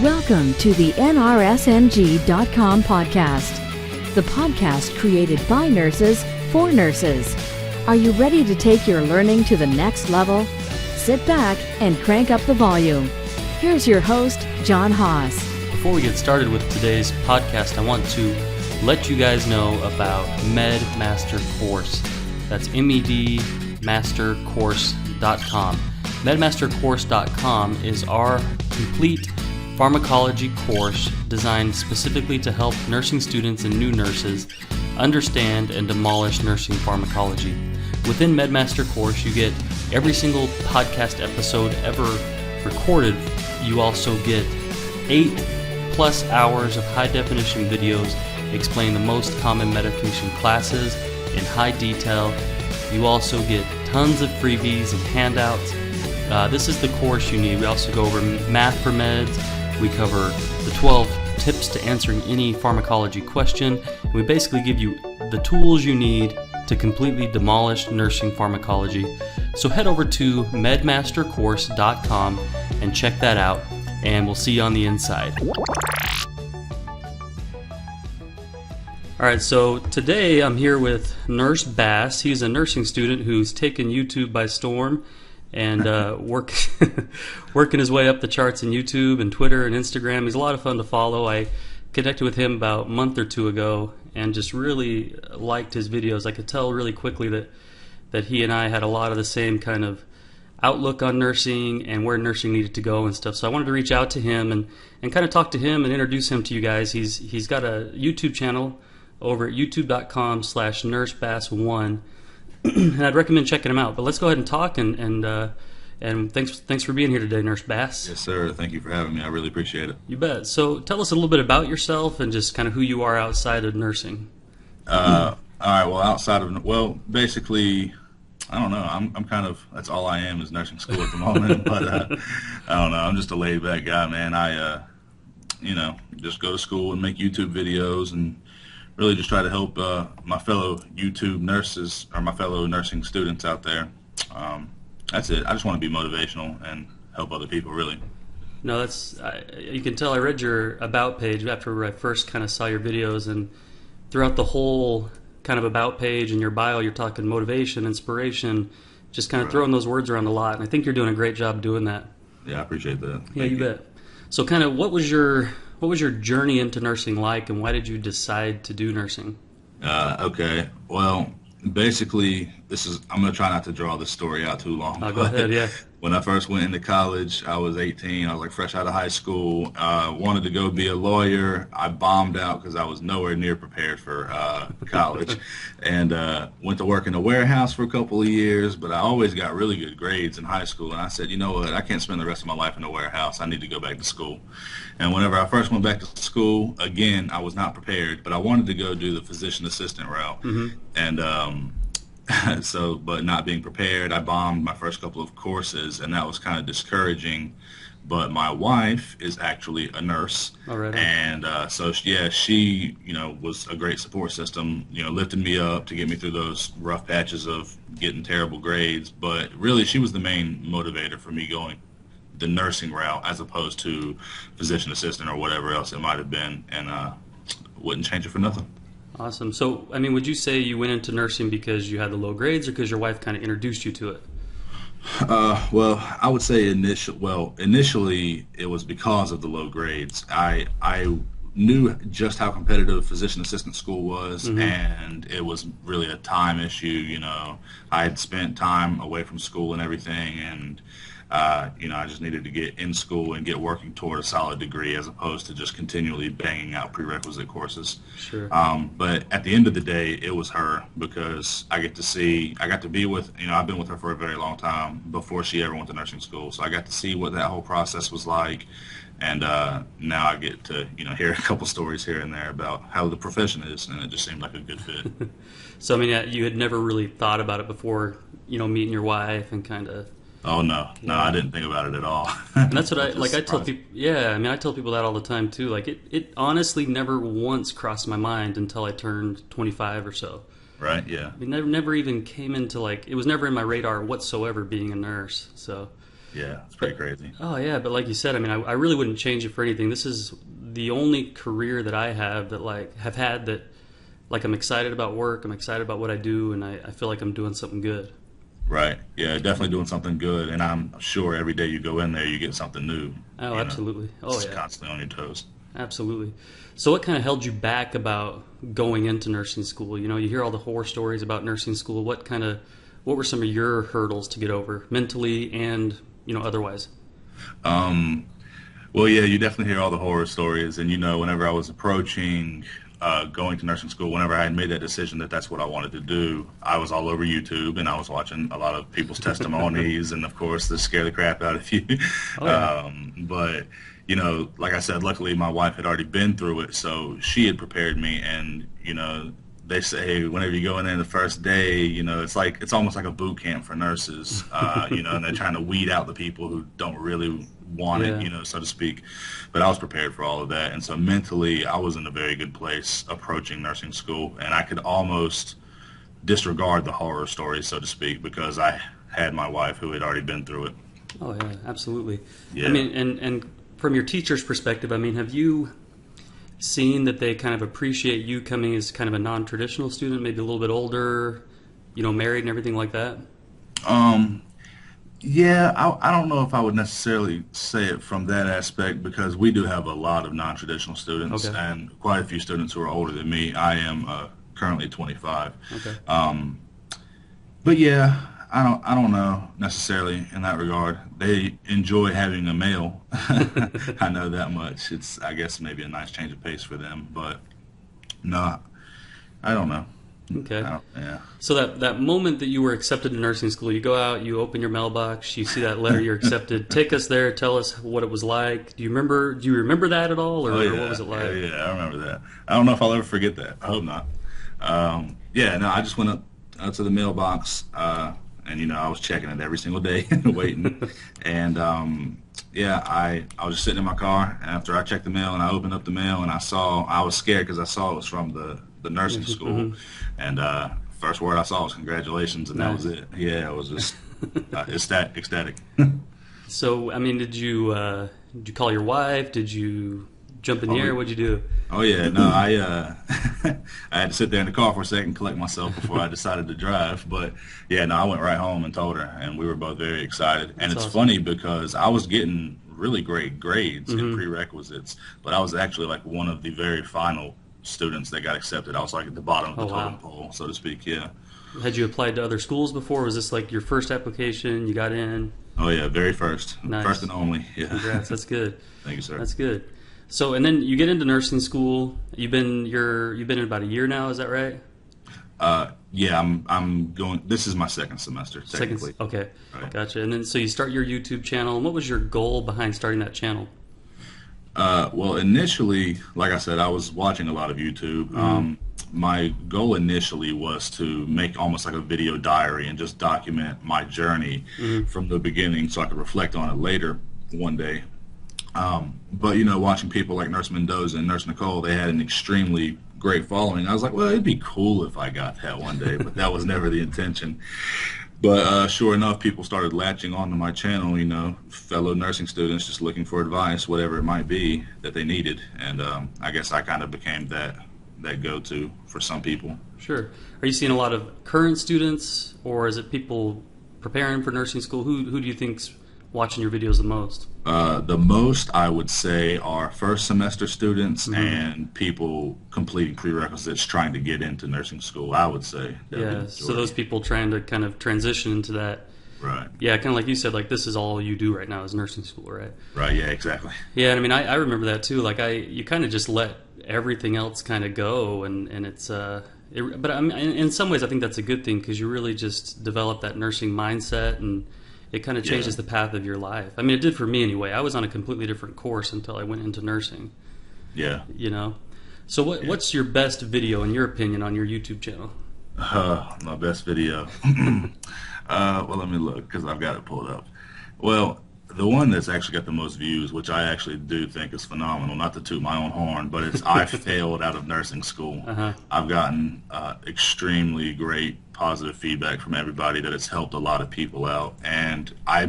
Welcome to the NRSNG.com podcast, the podcast created by nurses for nurses. Are you ready to take your learning to the next level? Sit back and crank up the volume. Here's your host, John Haas. Before we get started with today's podcast, I want to let you guys know about MedMaster Course. That's medmastercourse.com. MedMasterCourse.com is our complete pharmacology course designed specifically to help nursing students and new nurses understand and demolish nursing pharmacology. Within MedMaster Course, you get every single podcast episode ever recorded. You also get 8+ hours of high-definition videos explain the most common medication classes in high detail. You also get tons of freebies and handouts. This is the course you need. We also go over math for meds. We cover the 12 tips to answering any pharmacology question. We basically give you the tools you need to completely demolish nursing pharmacology. So head over to medmastercourse.com and check that out, and we'll see you on the inside. Alright, so today I'm here with Nurse Bass. He's a nursing student who's taken YouTube by storm and working his way up the charts in YouTube and Twitter and Instagram. He's a lot of fun to follow. I connected with him about a month or two ago and just really liked his videos. I could tell really quickly that he and I had a lot of the same kind of outlook on nursing and where nursing needed to go and stuff. So I wanted to reach out to him and kind of talk to him and introduce him to you guys. He's got a YouTube channel over at youtube.com/nursebass1. And I'd recommend checking him out. But let's go ahead and talk, and thanks for being here today, Nurse Bass. Yes, sir. Thank you for having me. I really appreciate it. You bet. So tell us a little bit about yourself and just kind of who you are outside of nursing. All right. Well, basically, I don't know. I'm kind of, that's all I am is nursing school at the moment. But I don't know. I'm just a laid back guy, man. I just go to school and make YouTube videos and really just try to help my fellow YouTube nurses or my fellow nursing students out there. That's it. I just want to be motivational and help other people, really. No, you can tell I read your About page after I first kind of saw your videos, and throughout the whole kind of About page and your bio, you're talking motivation, inspiration, just kind of throwing those words around a lot, and I think you're doing a great job doing that. Yeah, I appreciate that. Yeah, you bet. So kind of what was your journey into nursing like, and why did you decide to do nursing? Okay. Well, basically, I'm going to try not to draw this story out too long. Go ahead, yeah. When I first went into college, I was 18. I was like fresh out of high school. Wanted to go be a lawyer. I bombed out because I was nowhere near prepared for college. And went to work in a warehouse for a couple of years, but I always got really good grades in high school. And I said, you know what, I can't spend the rest of my life in a warehouse. I need to go back to school. And whenever I first went back to school, again, I was not prepared, but I wanted to go do the physician assistant route. Mm-hmm. And but not being prepared, I bombed my first couple of courses, and that was kind of discouraging. But my wife is actually a nurse, and she was a great support system, lifted me up to get me through those rough patches of getting terrible grades. But really, she was the main motivator for me going the nursing route as opposed to physician assistant or whatever else it might have been, and wouldn't change it for nothing. Awesome. So, I mean, would you say you went into nursing because you had the low grades or because your wife kind of introduced you to it? Well, I would say initially it was because of the low grades. I knew just how competitive physician assistant school was, mm-hmm. and it was really a time issue. I had spent time away from school and everything, and I just needed to get in school and get working toward a solid degree as opposed to just continually banging out prerequisite courses. Sure. But at the end of the day, it was her, because I got to be with, I've been with her for a very long time before she ever went to nursing school. So I got to see what that whole process was like. And now I get to, hear a couple stories here and there about how the profession is, and it just seemed like a good fit. So, I mean, you had never really thought about it before, meeting your wife and kind of... Oh, no, I didn't think about it at all. And that's what I tell people. Yeah, I mean, I tell people that all the time too. Like it honestly never once crossed my mind until I turned 25 or so. Right. Yeah. It never even came into it was never in my radar whatsoever being a nurse. So Yeah, it's pretty crazy. Oh yeah, but like you said, I mean, I really wouldn't change it for anything. This is the only career that I have that like have had that like I'm excited about work, I'm excited about what I do, and I feel like I'm doing something good. Right. Yeah, definitely doing something good. And I'm sure every day you go in there, you get something new. Oh, You know, absolutely. Oh it's yeah, constantly on your toes. absolutely. So what kind of held you back about going into nursing school? You know, you hear all the horror stories about nursing school. What were some of your hurdles to get over mentally and, you know, otherwise? Well, yeah, you definitely hear all the horror stories. And, whenever I was approaching going to nursing school, whenever I had made that decision that that's what I wanted to do, I was all over YouTube and I was watching a lot of people's testimonies and, of course, this scare the crap out of you. Oh, yeah. But, like I said, luckily my wife had already been through it, so she had prepared me. And, they say whenever you go in there the first day, it's almost like a boot camp for nurses, and they're trying to weed out the people who don't really want Yeah. it, so to speak. But I was prepared for all of that. And so mentally, I was in a very good place approaching nursing school. And I could almost disregard the horror stories, so to speak, because I had my wife who had already been through it. Oh yeah, absolutely. Yeah. I mean, and from your teacher's perspective, I mean, have you seen that they kind of appreciate you coming as kind of a non-traditional student, maybe a little bit older, married and everything like that? Yeah, I don't know if I would necessarily say it from that aspect because we do have a lot of non-traditional students Okay. and quite a few students who are older than me. I am currently 25. Okay. But yeah, I don't know necessarily in that regard. They enjoy having a male. I know that much. It's, I guess, maybe a nice change of pace for them. But no, I don't know. Okay. Yeah. So that moment that you were accepted to nursing school, you go out, you open your mailbox, you see that letter, you're accepted. Take us there. Tell us what it was like. Do you remember that at all, or, Oh, or yeah. what was it like? Yeah, I remember that. I don't know if I'll ever forget that. I hope not. Yeah, no, I just went up to the mailbox, and I was checking it every single day, waiting. And yeah, I was just sitting in my car after I checked the mail, and I opened up the mail, and I was scared because I saw it was from the nursing school, and first word I saw was congratulations, and that was it. Yeah, it was just ecstatic. So, I mean, did you call your wife? Did you jump in the air? What'd you do? Oh yeah, no, I I had to sit there in the car for a second, collect myself before I decided to drive. But yeah, no, I went right home and told her, and we were both very excited. And it's awesome. funny because I was getting really great grades in prerequisites, but I was actually like one of the very final students that got accepted. I was like at the bottom of the Oh, wow. totem pole, so to speak. Yeah. Had you applied to other schools before? Was this like your first application? You got in? Oh yeah, very first, Nice. first and only. Yeah. Congrats. That's good. Thank you, sir. That's good. So, and then you get into nursing school. You've been in about a year now. Is that right? Yeah, I'm going. This is my second semester, technically. Okay, Right. gotcha. And then so you start your YouTube channel. And what was your goal behind starting that channel? Well, initially, like I said, I was watching a lot of YouTube. My goal initially was to make almost like a video diary and just document my journey from the beginning so I could reflect on it later one day. But, watching people like Nurse Mendoza and Nurse Nicole, they had an extremely great following. I was like, well, it'd be cool if I got that one day, but that was never the intention. But sure enough, people started latching onto my channel, fellow nursing students just looking for advice, whatever it might be that they needed. And I guess I kind of became that go-to for some people. Sure. Are you seeing a lot of current students, or is it people preparing for nursing school? Who do you think's watching your videos the most? The most, I would say, are first semester students and people completing prerequisites trying to get into nursing school, I would say. That would be the Yeah, so majority. those people trying to kind of transition into that. Right. Yeah, kind of like you said, like this is all you do right now is nursing school, right? Right, yeah, exactly. Yeah, and I mean, I remember that too. Like you kind of just let everything else kind of go, and it's but I mean, in some ways, I think that's a good thing because you really just develop that nursing mindset, and it kind of changes Yeah. the path of your life. I mean, it did for me anyway. I was on a completely different course until I went into nursing. Yeah. So what's your best video in your opinion on your YouTube channel? My best video. Well, let me look because I've got it pulled up. Well, The one that's actually got the most views, which I actually do think is phenomenal, not to toot my own horn, but it's I failed out of nursing school. I've gotten extremely great positive feedback from everybody that it's helped a lot of people out. And I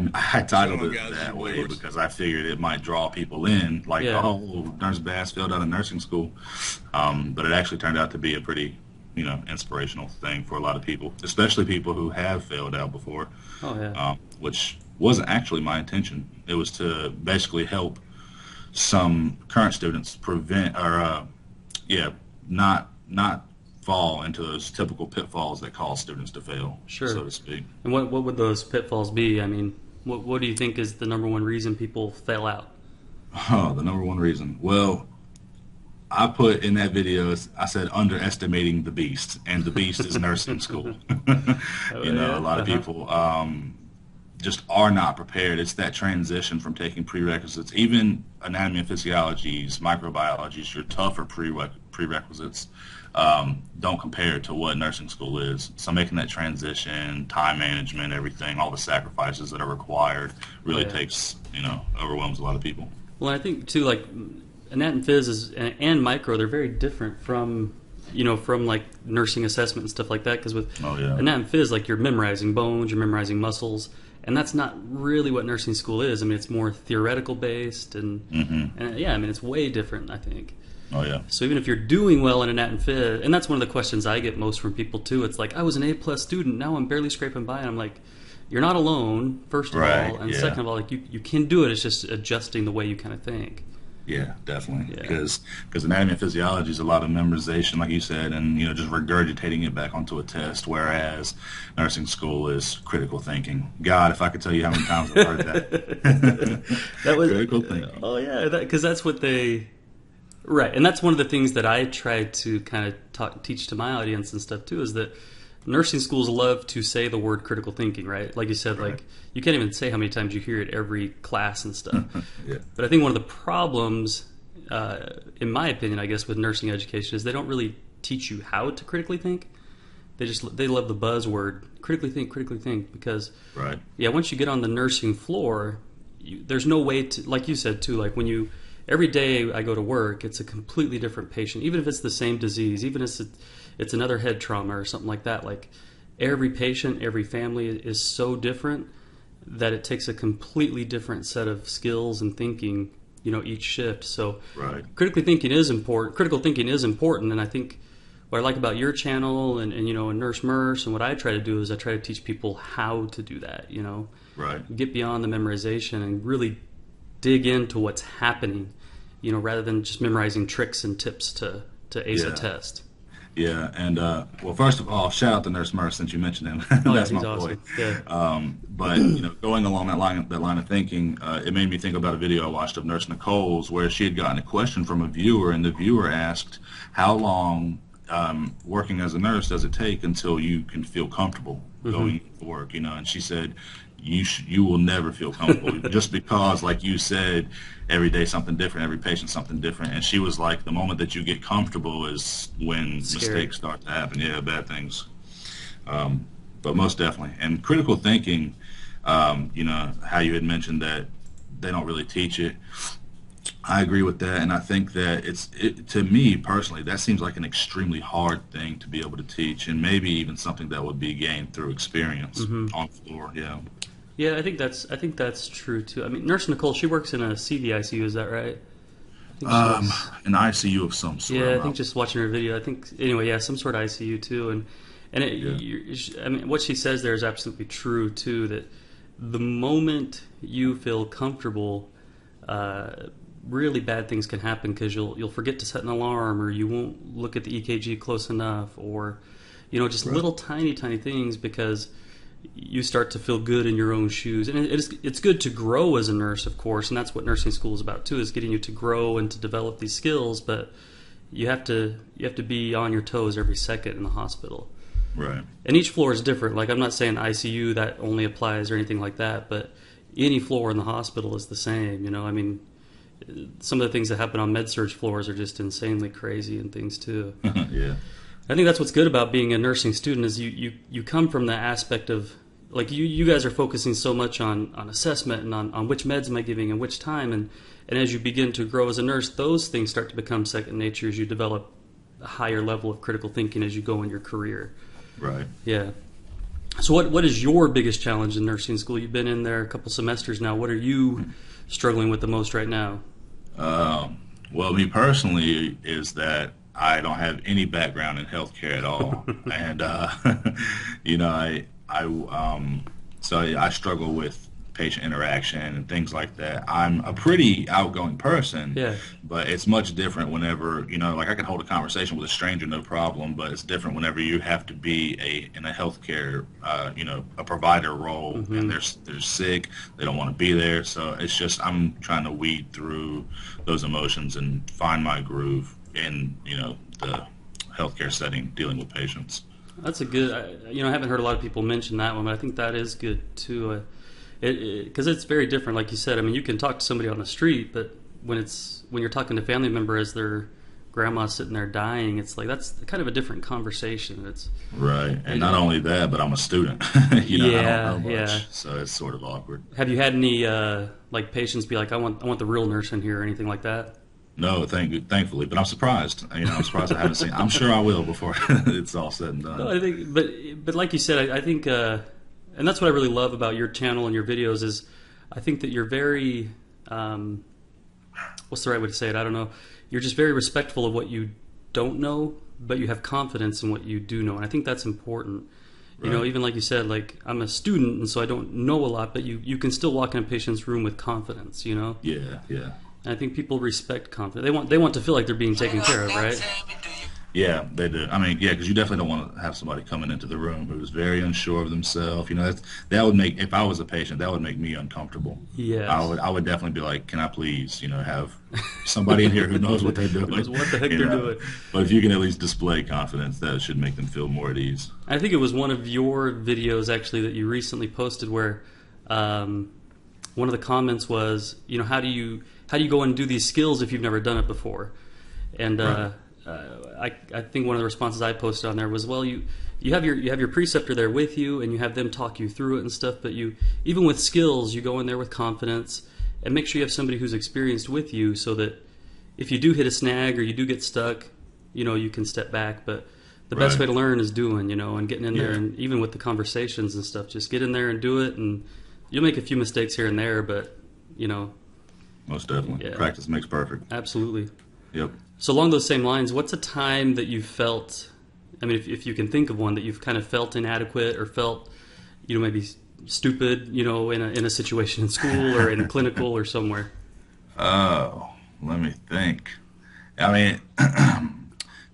titled it that way because I figured it might draw people in, like, oh, Nurse Bass failed out of nursing school. But it actually turned out to be a pretty, inspirational thing for a lot of people, especially people who have failed out before. Oh, yeah. Which wasn't actually my intention. It was to basically help some current students prevent or not fall into those typical pitfalls that cause students to fail, so to speak. And what would those pitfalls be? I mean, what do you think is the number one reason people fail out? Oh, the number one reason. Well, I put in that video, I said underestimating the beast, and the beast is nursing school. A lot of people just are not prepared. It's that transition from taking prerequisites, even anatomy and physiologies, microbiologies, your tougher prerequisites don't compare to what nursing school is. So making that transition, time management, everything, all the sacrifices that are required really takes, overwhelms a lot of people. Well, I think too, like anat and phys and micro, they're very different from like nursing assessment and stuff like that. Because with anat and phys, like you're memorizing bones, you're memorizing muscles. And that's not really what nursing school is. I mean, it's more theoretical based, and it's way different, I think. Oh, yeah. So even if you're doing well in anat and phys, and that's one of the questions I get most from people too. It's like, I was an A+ student, now I'm barely scraping by, and I'm like, you're not alone, first of all, and second of all, like you can do it. It's just adjusting the way you kind of think. Yeah, definitely. Because anatomy and physiology is a lot of memorization, like you said, and just regurgitating it back onto a test. Whereas nursing school is critical thinking. God, if I could tell you how many times I've heard that. That was critical thinking. Oh yeah, because that's what they. Right, and that's one of the things that I try to kind of teach to my audience and stuff too, is that nursing schools love to say the word critical thinking, right? Like you said, like you can't even say how many times you hear it every class and stuff. But I think one of the problems, in my opinion, I guess, with nursing education is they don't really teach you how to critically think. They love the buzzword critically think because once you get on the nursing floor, there's no way to, like you said too, like when every day I go to work, it's a completely different patient, even if it's the same disease, even if it's another head trauma or something like that. Like every patient, every family is so different that it takes a completely different set of skills and thinking, each shift. So critical thinking is important. And I think what I like about your channel and Nurse Merce and what I try to do is I try to teach people how to do that, get beyond the memorization and really dig into what's happening, rather than just memorizing tricks and tips to ace a test. Yeah, and well, first of all, shout out to Nurse Merce since you mentioned him. That's my boy. Yeah. But going along that line of thinking, it made me think about a video I watched of Nurse Nicole's where she had gotten a question from a viewer, and the viewer asked, "How long working as a nurse does it take until you can feel comfortable going to work?" And she said, you will never feel comfortable just because, like you said, every day something different, every patient something different. And she was like, the moment that you get comfortable is when mistakes start to happen. Yeah, bad things. But most definitely. And critical thinking, how you had mentioned that they don't really teach it. I agree with that, and I think that to me personally, that seems like an extremely hard thing to be able to teach, and maybe even something that would be gained through experience on the floor. Yeah, I think that's true too. I mean, Nurse Nicole, she works in a CV ICU, is that right? An ICU of some sort. Yeah, I think just watching her video, I think some sort of ICU too, I mean, what she says there is absolutely true too. That the moment you feel comfortable, really bad things can happen because you'll forget to set an alarm, or you won't look at the EKG close enough, or just little tiny things, because you start to feel good in your own shoes. And it's good to grow as a nurse, of course, and that's what nursing school is about too, is getting you to grow and to develop these skills. But you have to be on your toes every second in the hospital. Right. And each floor is different. Like, I'm not saying ICU that only applies or anything like that, but any floor in the hospital is the same. I mean, some of the things that happen on med-surg floors are just insanely crazy and things too. Yeah. I think that's what's good about being a nursing student, is you come from the aspect of, like you guys are focusing so much on assessment and on which meds am I giving and which time, and as you begin to grow as a nurse, those things start to become second nature as you develop a higher level of critical thinking as you go in your career. Right. Yeah. So what is your biggest challenge in nursing school? You've been in there a couple semesters now. What are you struggling with the most right now? Well, me personally is that I don't have any background in healthcare at all, and I struggle with patient interaction and things like that. I'm a pretty outgoing person, Yeah. but it's much different whenever, like I can hold a conversation with a stranger, no problem, but it's different whenever you have to be in a healthcare, a provider role, and they're sick, they don't want to be there. So it's just, I'm trying to weed through those emotions and find my groove in, the healthcare setting, dealing with patients. That's a good, I haven't heard a lot of people mention that one, but I think that is good too. Because it's very different, like you said. I mean, you can talk to somebody on the street, but when you're talking to a family member as their grandma's sitting there dying, it's like that's kind of a different conversation. It's right, and not only that, but I'm a student. I don't know much, yeah. So it's sort of awkward. Have you had any patients be like, I want the real nurse in here or anything like that? No, thankfully, but I'm surprised. I'm surprised I haven't seen. I'm sure I will before it's all said and done. No, I think, but like you said, I think. And that's what I really love about your channel and your videos is I think that you're very, what's the right way to say it? I don't know. You're just very respectful of what you don't know, but you have confidence in what you do know. And I think that's important. Right. Even like you said, like I'm a student and so I don't know a lot, but you can still walk in a patient's room with confidence, Yeah. And I think people respect confidence. They want to feel like they're being taken care of, right? Yeah, they do. I mean, because you definitely don't want to have somebody coming into the room who's very unsure of themselves. That would make, if I was a patient, that would make me uncomfortable. Yes. I would definitely be like, can I please, have somebody in here who knows what they're doing. Knows what the heck they're doing. But if you can at least display confidence, that should make them feel more at ease. I think it was one of your videos actually that you recently posted where one of the comments was, how do you go and do these skills if you've never done it before? And Right. I think one of the responses I posted on there was, well, you have your preceptor there with you, and you have them talk you through it and stuff. But even with skills, you go in there with confidence, and make sure you have somebody who's experienced with you, so that if you do hit a snag or you do get stuck, you can step back. But the best way to learn is doing, and getting in there, and even with the conversations and stuff, just get in there and do it, and you'll make a few mistakes here and there, but Most definitely. Yeah. Practice makes perfect. Absolutely. Yep. So along those same lines, what's a time that you felt, I mean, if you can think of one, that you've kind of felt inadequate or felt, maybe stupid, in a situation in school or in a clinical or somewhere? Oh, let me think. I mean,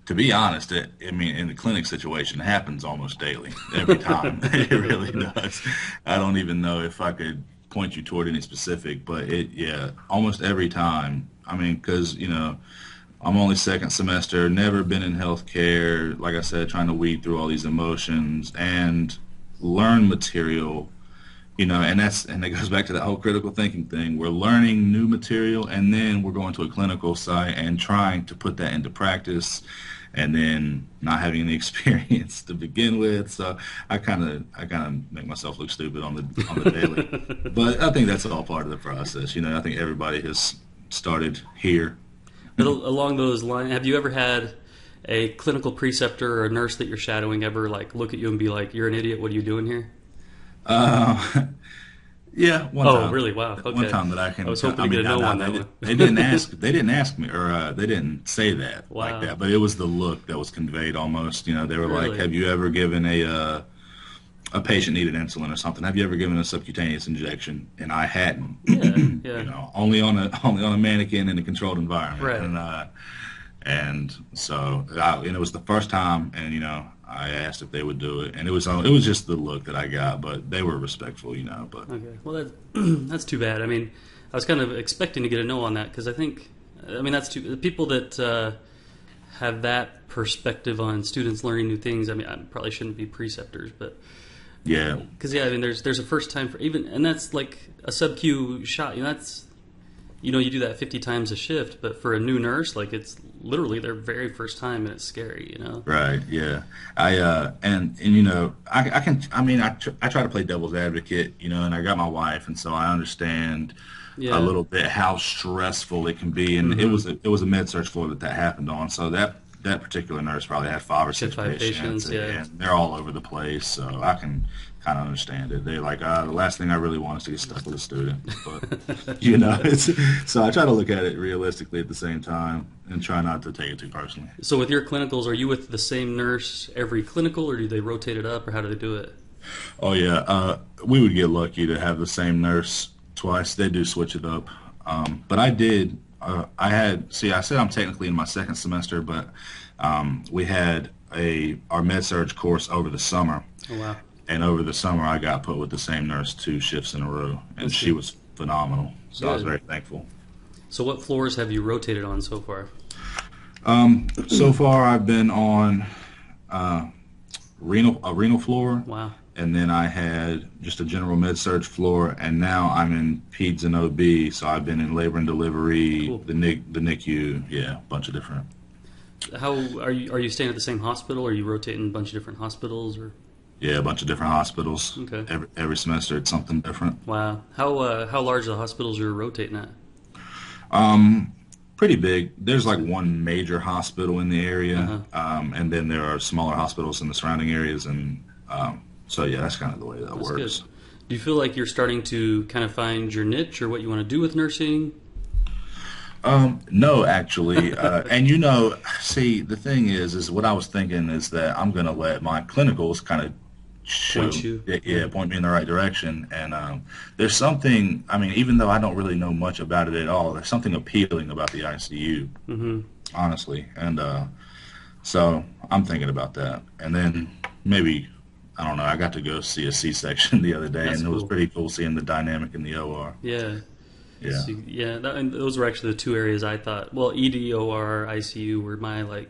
to be honest, in the clinic situation, it happens almost daily, every time. It really does. I don't even know if I could point you toward any specific, but almost every time. I mean, because, I'm only second semester, never been in healthcare, like I said, trying to weed through all these emotions and learn material, and it goes back to that whole critical thinking thing. We're learning new material, and then we're going to a clinical site and trying to put that into practice, and then not having any experience to begin with. So I kind of make myself look stupid on the daily. But I think that's all part of the process. I think everybody has started here. But along those lines, have you ever had a clinical preceptor or a nurse that you're shadowing ever look at you and be like, "You're an idiot. What are you doing here?" Yeah, one time. Oh, really? Wow. Okay. One time that I can. I was hoping to get a no on that one. They didn't ask. They didn't ask me, or they didn't say that Wow. like that. But it was the look that was conveyed almost. They were Really? like, "Have you ever given a patient needed insulin or something? Have you ever given a subcutaneous injection?" And I hadn't. Yeah. Only on a mannequin in a controlled environment. Right. And so it was the first time, and I asked if they would do it, and it was just the look that I got, but they were respectful, But Okay. Well, that's too bad. I mean, I was kind of expecting to get a no on that because that's the people that have that perspective on students learning new things. I mean, I probably shouldn't be preceptors, but yeah, because there's a first time for even, and that's like a sub-Q shot. you do that 50 times a shift, but for a new nurse, like it's literally their very first time, and it's scary, Right. Yeah. And I try to play devil's advocate, and I got my wife, and so I understand Yeah. a little bit how stressful it can be. And it was a med surg floor that happened on. So that particular nurse probably had 5 or 6 5 patients, yeah. and they're all over the place. So I can kind of understand it. They're like, the last thing I really want is to get stuck with a student. But so I try to look at it realistically at the same time and try not to take it too personally. So with your clinicals, are you with the same nurse every clinical, or do they rotate it up, or how do they do it? Oh yeah, we would get lucky to have the same nurse twice. They do switch it up, but I did. I said I'm technically in my second semester, but we had our med surg course over the summer. Oh wow! And over the summer, I got put with the same nurse 2 shifts in a row, and she was phenomenal. So I was very thankful. So what floors have you rotated on so far? So far, I've been on a renal floor. Wow. And then I had just a general med surg floor, and now I'm in peds and OB. So I've been in labor and delivery, Cool. the NICU, a bunch of different. How are you staying at the same hospital, or are you rotating a bunch of different hospitals, or? Yeah, a bunch of different hospitals. Okay. Every semester it's something different. Wow. How large are the hospitals you're rotating at? Pretty big. There's like one major hospital in the area, and then there are smaller hospitals in the surrounding areas, and so yeah, that's kind of the way that That's works. good. Do you feel like you're starting to kind of find your niche or what you want to do with nursing? No, actually, and see, the thing is what I was thinking is that I'm going to let my clinicals kind of Point you. point me in the right direction. And there's something, even though I don't really know much about it at all, there's something appealing about the ICU, honestly. And so I'm thinking about that. And then maybe, I don't know, I got to go see a C-section the other day, That's and it was cool. pretty cool seeing the dynamic in the OR. Yeah. Yeah. So, and those were actually the 2 areas I thought. Well, ED, OR, ICU were my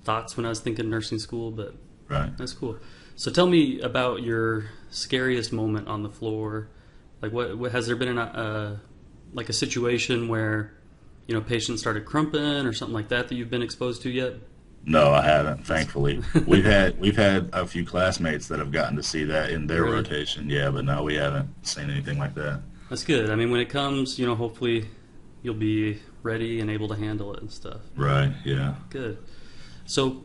thoughts when I was thinking nursing school, but Right. that's cool. So tell me about your scariest moment on the floor. What has there been a situation where patients started crumping or something like that you've been exposed to yet? No, I haven't, thankfully. We've had a few classmates that have gotten to see that in their Really? rotation, but no, we haven't seen anything like that. That's good. When it comes, hopefully you'll be ready and able to handle it and stuff. Right, yeah. Good. So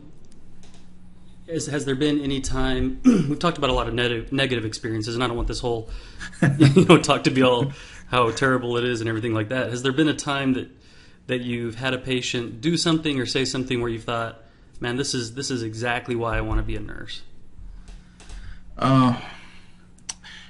has there been any time, we've talked about a lot of negative experiences, and I don't want this whole talk to be all how terrible it is and everything like that. Has there been a time that you've had a patient do something or say something where you thought, man, this is exactly why I want to be a nurse?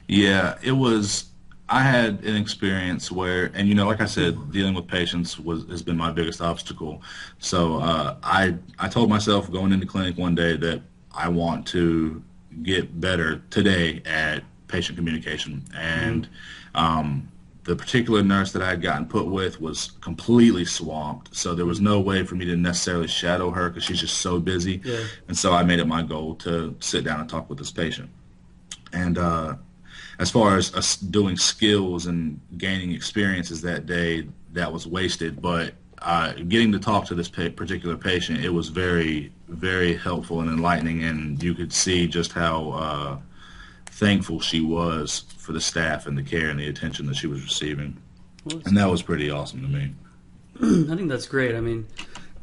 Yeah, it was. I had an experience where, and like I said, dealing with patients has been my biggest obstacle. So I told myself going into clinic one day that I want to get better today at patient communication. And the particular nurse that I had gotten put with was completely swamped. So there was no way for me to necessarily shadow her because she's just so busy. Yeah. And so I made it my goal to sit down and talk with this patient. And as far as us doing skills and gaining experiences that day, that was wasted. But getting to talk to this particular patient, it was very, very helpful and enlightening, and you could see just how thankful she was for the staff and the care and the attention that she was receiving. Well, And that was pretty awesome to me. I think that's great.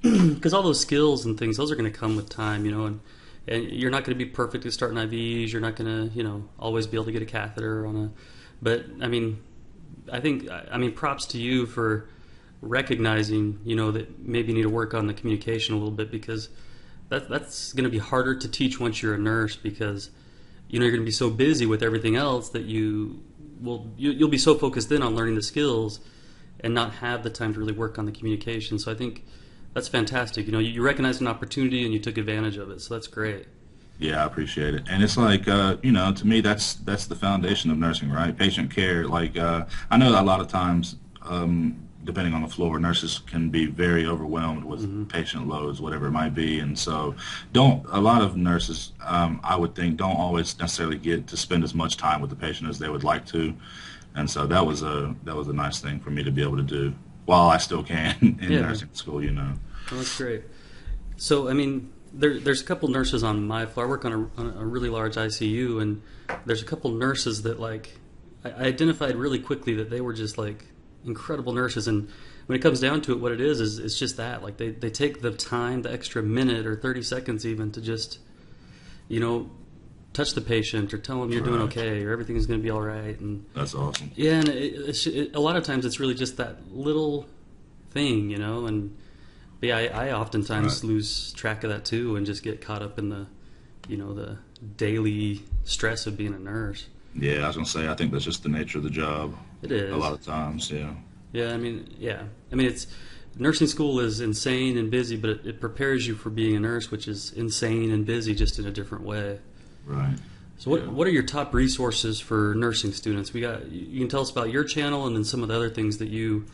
Because all those skills and things, those are going to come with time, and you're not going to be perfect at starting IVs. You're not going to, always be able to get a catheter but I think, props to you for recognizing, that maybe you need to work on the communication a little bit, because that's going to be harder to teach once you're a nurse, because, you're going to be so busy with everything else that you'll be so focused in on learning the skills and not have the time to really work on the communication. So I think that's fantastic. You recognized an opportunity and you took advantage of it. So that's great. Yeah, I appreciate it. And it's like, to me, that's the foundation of nursing, right? Patient care. I know that a lot of times, depending on the floor, nurses can be very overwhelmed with patient loads, whatever it might be. And so a lot of nurses, I would think, don't always necessarily get to spend as much time with the patient as they would like to. And so that was a nice thing for me to be able to do while I still can in nursing school, you know. Well, that's great. So, I mean, there's a couple nurses on my floor. I work on a really large ICU, and there's a couple nurses that, like, I identified really quickly that they were just, like, incredible nurses. And when it comes down to it, what it is it's just that. Like, they take the time, the extra minute or 30 seconds even to just, you know, touch the patient or tell them you're doing okay or everything's going to be all right. And that's awesome. Yeah, and a lot of times it's really just that little thing, you know. And yeah, I oftentimes lose track of that too, and just get caught up in the, you know, the daily stress of being a nurse. Yeah, I was gonna say, I think that's just the nature of the job. It is. A lot of times, yeah. Yeah, I mean, it's nursing school is insane and busy, but it prepares you for being a nurse, which is insane and busy, just in a different way. Right. So what are your top resources for nursing students? You can tell us about your channel and then some of the other things that you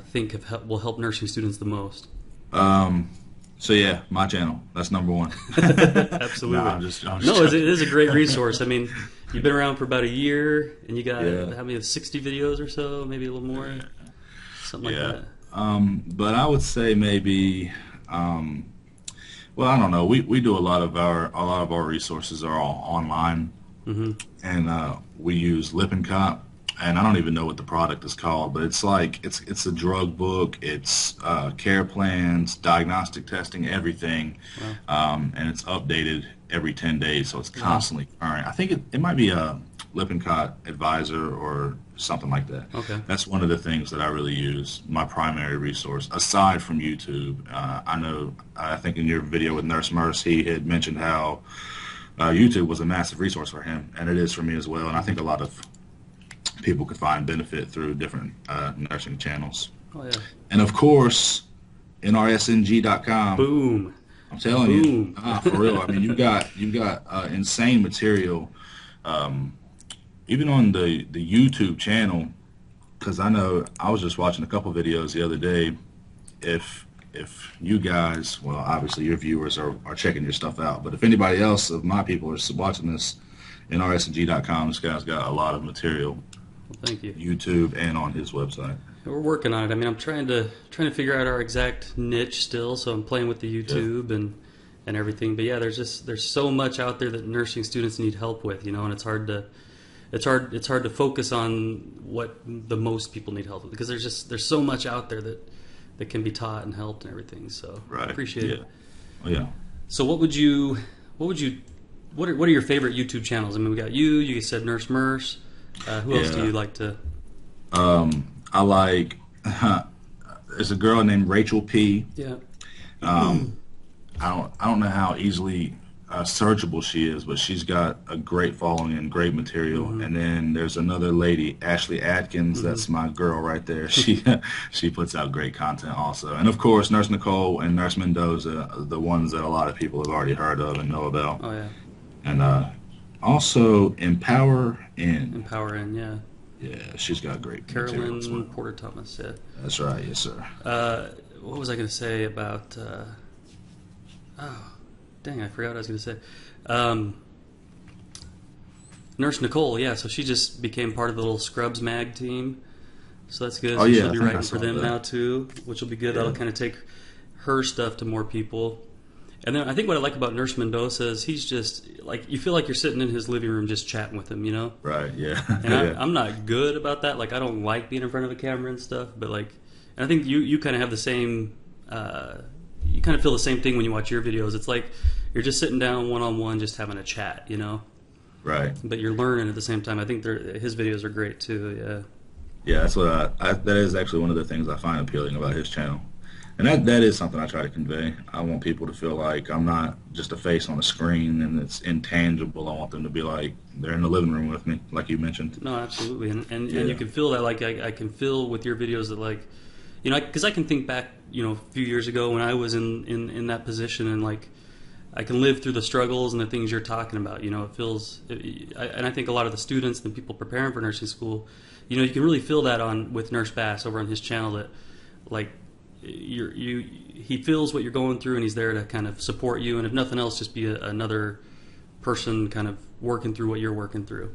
think will help nursing students the most. So yeah, my channel, that's number one. Absolutely. No, I'm just it is a great resource. I mean, you've been around for about a year, and you got how many, 60 videos or so, maybe a little more, something like that. But I would say maybe, well, I don't know. We do a lot of our resources are all online, and we use Lippincott. And I don't even know what the product is called, but it's like it's a drug book, it's care plans, diagnostic testing, everything, and it's updated every 10 days, so it's constantly current. I think it might be a Lippincott Advisor or something like that. Okay, that's one of the things that I really use, my primary resource aside from YouTube. I think in your video with Nurse Merce, he had mentioned how YouTube was a massive resource for him, and it is for me as well. And I think a lot of people could find benefit through different nursing channels. Oh, yeah. And of course, nrsng.com. Boom. I'm telling you, for real. I mean, you got insane material, even on the YouTube channel. Because I know I was just watching a couple videos the other day. If you guys, well, obviously your viewers are checking your stuff out, but if anybody else of my people are watching this, nrsng.com, this guy's got a lot of material. Well, thank you. YouTube and on his website. We're working on it. I mean, I'm trying to figure out our exact niche still, so I'm playing with the YouTube and everything. But yeah, there's so much out there that nursing students need help with, you know, and it's hard to focus on what the most people need help with, because there's so much out there that can be taught and helped and everything. So I appreciate it. Oh yeah. So what are your favorite YouTube channels? I mean, we got you said Nurse Merce. Who else do you like to? I like. There's a girl named Rachel P. Yeah. I don't know how easily searchable she is, but she's got a great following and great material. And then there's another lady, Ashley Atkins. That's my girl right there. She puts out great content also. And of course, Nurse Nicole and Nurse Mendoza, the ones that a lot of people have already heard of and know about. Oh yeah. And also Empower In. Yeah. Yeah, she's got great Carolyn material as well. Porter Thomas, yeah. That's right, yes sir. What was I going to say about... dang, I forgot what I was going to say. Nurse Nicole, yeah, so she just became part of the little Scrubs Mag team. So that's good. Oh, yeah, she'll be I think writing I for saw them that. now too, which will be good. Yeah. That'll kind of take her stuff to more people. And then I think what I like about Nurse Mendoza is he's just, like, you feel like you're sitting in his living room just chatting with him, you know? Right, yeah. And Yeah. I'm not good about that. Like, I don't like being in front of a camera and stuff, but, like, and I think you kind of have the same, you kind of feel the same thing when you watch your videos. It's like you're just sitting down one-on-one just having a chat, you know? Right. But you're learning at the same time. I think his videos are great too, yeah. Yeah, that's what that is actually one of the things I find appealing about his channel. And that is something I try to convey. I want people to feel like I'm not just a face on a screen and it's intangible. I want them to be like they're in the living room with me, like you mentioned. No, absolutely. And you can feel that. Like, I can feel with your videos that, like, you know, because I can think back, you know, a few years ago when I was in that position, and, like, I can live through the struggles and the things you're talking about. You know, it feels, and I think a lot of the students and the people preparing for nursing school, you know, you can really feel that with Nurse Bass over on his channel, that, like, he feels what you're going through, and he's there to kind of support you, and if nothing else, just be another person kind of working through what you're working through.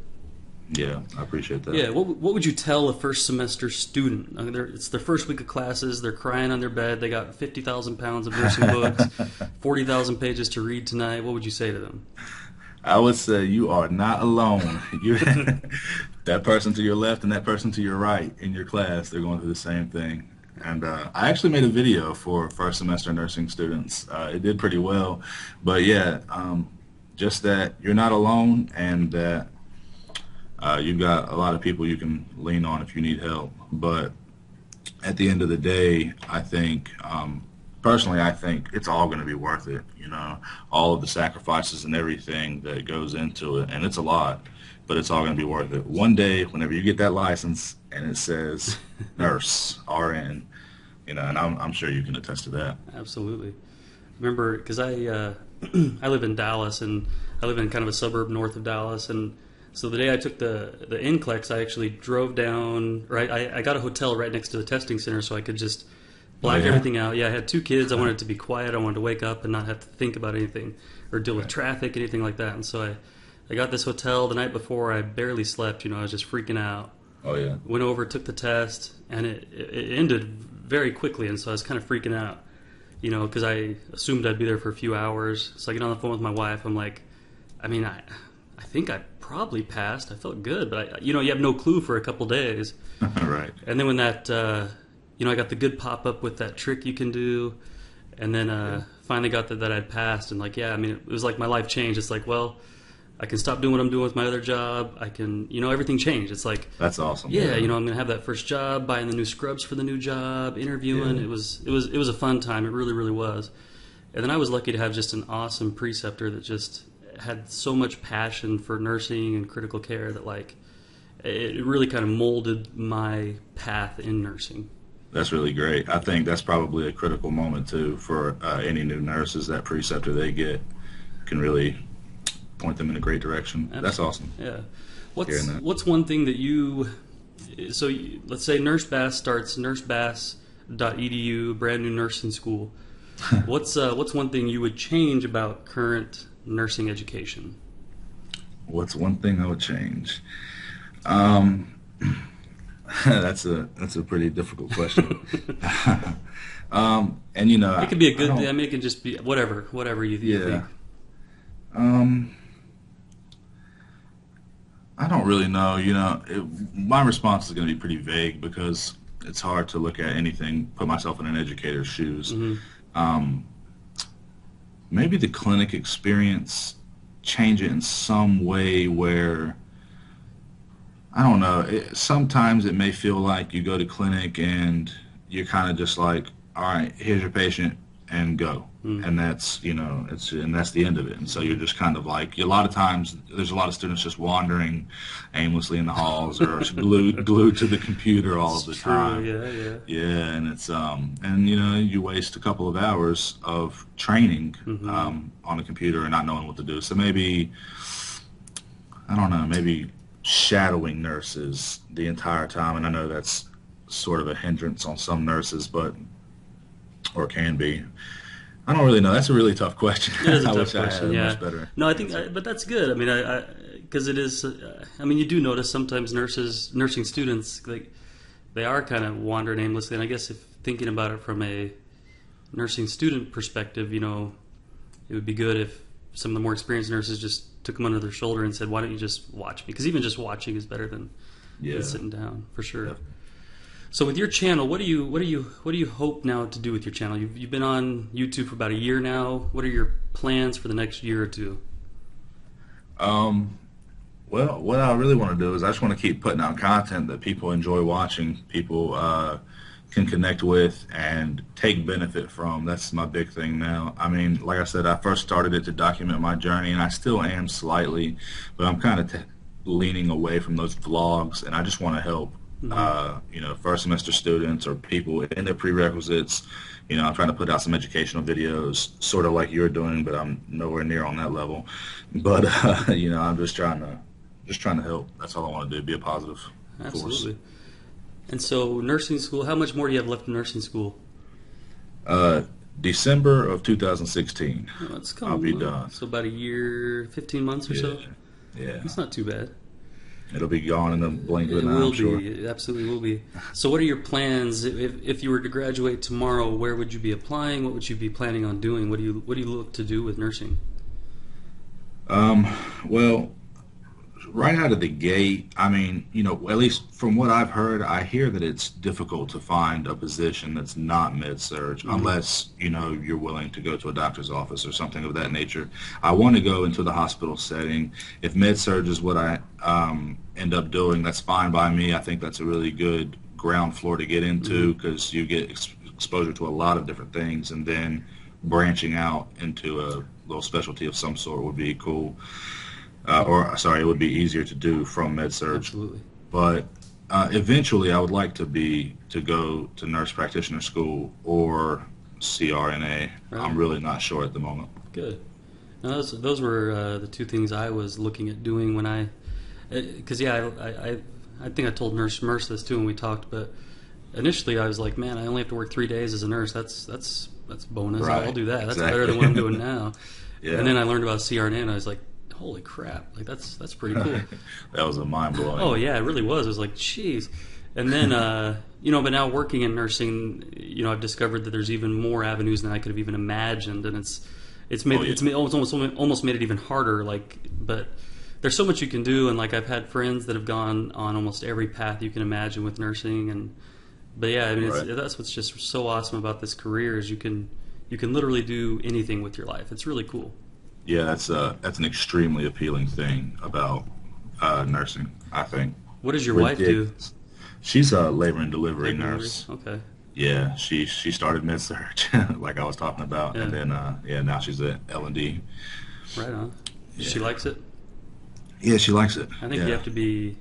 Yeah, I appreciate that. Yeah, what would you tell a first semester student? I mean, it's their first week of classes. They're crying on their bed. They got 50,000 pounds of nursing books, 40,000 pages to read tonight. What would you say to them? I would say you are not alone. You, that person to your left and that person to your right in your class, they're going through the same thing. And I actually made a video for first semester nursing students. It did pretty well. But yeah, just that you're not alone, and that you've got a lot of people you can lean on if you need help. But at the end of the day, I think, personally, I think it's all going to be worth it. You know, all of the sacrifices and everything that goes into it, and it's a lot, but it's all going to be worth it. One day, whenever you get that license and it says nurse, RN, you know, and I'm sure you can attest to that. Absolutely. Remember, because I live in Dallas, and I live in kind of a suburb north of Dallas, and so the day I took the NCLEX, I actually drove down, right, I got a hotel right next to the testing center so I could just black everything out. Yeah, I had 2 kids. I wanted it to be quiet. I wanted to wake up and not have to think about anything or deal with traffic, anything like that. And so I got this hotel the night before. I barely slept. You know, I was just freaking out. Oh, yeah. Went over, took the test, and it ended very quickly. And so I was kind of freaking out, you know, because I assumed I'd be there for a few hours. So I get on the phone with my wife. I'm like, I mean, I think I probably passed. I felt good, but you know, you have no clue for a couple days. Right. And then when that, you know, I got the good pop up with that trick you can do, and then finally got that I'd passed, and like, yeah, I mean, it was like my life changed. It's like, well, I can stop doing what I'm doing with my other job. I can, you know, everything changed. It's like, that's awesome. Yeah, you know, I'm gonna have that first job, buying the new scrubs for the new job, interviewing. Yeah. It was a fun time. It really, really was. And then I was lucky to have just an awesome preceptor that just had so much passion for nursing and critical care that, like, it really kind of molded my path in nursing. That's really great. I think that's probably a critical moment too for any new nurses. That preceptor they get can really point them in a great direction. Absolutely. That's awesome. Yeah. What's one thing that let's say Nurse Bass starts nursebass.edu, brand new nursing school. What's one thing you would change about current nursing education? What's one thing I would change? That's a pretty difficult question. And you know, it could be a good. I mean, it can just be whatever you think. I don't really know. You know, my response is going to be pretty vague because it's hard to look at anything, put myself in an educator's shoes. Mm-hmm. Maybe the clinic experience, change it in some way where, I don't know, sometimes it may feel like you go to clinic and you're kind of just like, all right, here's your patient and go. And that's, you know, and that's the end of it. And so you're just kind of like, a lot of times there's a lot of students just wandering aimlessly in the halls or glued to the computer all of the time. Yeah, and it's and you know, you waste a couple of hours of training on a computer and not knowing what to do. So maybe, I don't know, maybe shadowing nurses the entire time. And I know that's sort of a hindrance on some nurses, or can be. I don't really know. That's a really tough question. It is a tough question. Yeah. Much better. No, I think, but that's good. I mean, because it is. I mean, you do notice sometimes nursing students, like, they are kind of wandering aimlessly. And I guess if thinking about it from a nursing student perspective, you know, it would be good if some of the more experienced nurses just took them under their shoulder and said, "Why don't you just watch me?" Because even just watching is better than sitting down, for sure. Yeah. So with your channel, what do you hope now to do with your channel? You've been on YouTube for about a year now. What are your plans for the next year or two? Well, what I really want to do is I just want to keep putting out content that people enjoy watching, people can connect with and take benefit from. That's my big thing now. I mean, like I said, I first started it to document my journey, and I still am slightly, but I'm kind of leaning away from those vlogs, and I just want to help. You know, first semester students or people in their prerequisites. You know, I'm trying to put out some educational videos, sort of like you're doing, but I'm nowhere near on that level. But you know, I'm just trying to help. That's all I want to do. Be a positive Absolutely. Force. And so, nursing school. How much more do you have left in nursing school? December of 2016. Oh, that's I'll be done. So about a year, 15 months or so. Yeah, it's not too bad. It'll be gone in the blink of It an eye, will I'm sure. be. It absolutely will be. So what are your plans? If you were to graduate tomorrow, where would you be applying? What would you be planning on doing? What do you look to do with nursing? Well, right out of the gate, I mean, at least from what I've heard, I hear that it's difficult to find a position that's not med-surg unless, you're willing to go to a doctor's office or something of that nature. I want to go into the hospital setting. If med-surg is what I end up doing, that's fine by me. I think that's a really good ground floor to get into because you get exposure to a lot of different things, and then branching out into a little specialty of some sort would be cool. It would be easier to do from med-surg. Absolutely. But eventually, I would like to go to nurse practitioner school or CRNA. Right. I'm really not sure at the moment. Good. Now, those were the two things I was looking at doing when I think I told Nurse Merce this too when we talked. But initially, I was like, man, I only have to work 3 days as a nurse. That's bonus. Right. I'll do that. That's Exactly. better than what I'm doing now. Yeah. And then I learned about CRNA, and I was like, holy crap! Like that's pretty cool. That was a mind blowing. Oh yeah, it really was. I was like, jeez. And then but now working in nursing, I've discovered that there's even more avenues than I could have even imagined, and it's almost made it even harder. But there's so much you can do, and I've had friends that have gone on almost every path you can imagine with nursing, but yeah, I mean Right. that's what's just so awesome about this career is you can literally do anything with your life. It's really cool. Yeah, that's an extremely appealing thing about nursing, I think. What does your wife do? She's a labor and delivery nurse. Okay. Yeah, she started med-surg, like I was talking about, Yeah. and then now she's at L&D. Right on. Yeah. She likes it. Yeah, she likes it. I think you have to be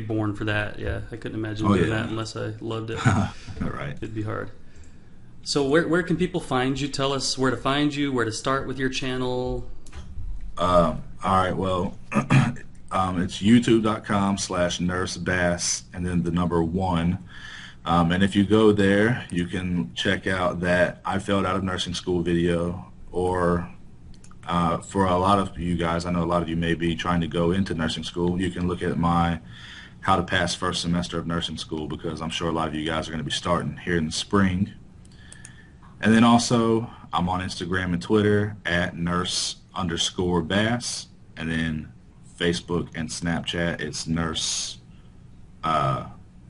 born for that. Yeah, I couldn't imagine Oh, doing yeah. that unless I loved it. All right. It'd be hard. So where can people find you? Tell us where to find you, where to start with your channel. All right. Well, it's youtube.com/nursebass and then the number 1. And if you go there, you can check out that I failed out of nursing school video, or for a lot of you guys, I know a lot of you may be trying to go into nursing school. You can look at my how to pass first semester of nursing school, because I'm sure a lot of you guys are going to be starting here in the spring. And then also, I'm on Instagram and Twitter at nurse_bass, and then Facebook and Snapchat, it's nurse_bass.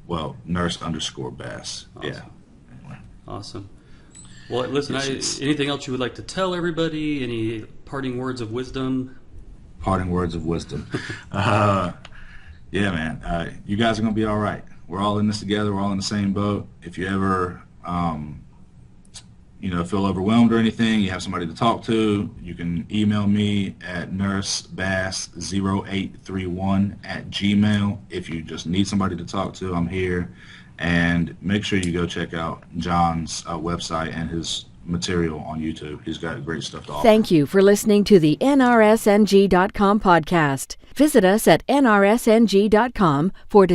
Awesome. Yeah. Anyway. Awesome. Well, listen, Yes. anything else you would like to tell everybody? Any parting words of wisdom? Parting words of wisdom. Yeah, man. You guys are going to be all right. We're all in this together. We're all in the same boat. If you ever feel overwhelmed or anything, you have somebody to talk to, you can email me at nursebass0831@gmail. If you just need somebody to talk to, I'm here. And make sure you go check out John's website and his material on YouTube. He's got great stuff to offer. Thank you for listening to the NRSNG.com podcast. Visit us at nrsng.com for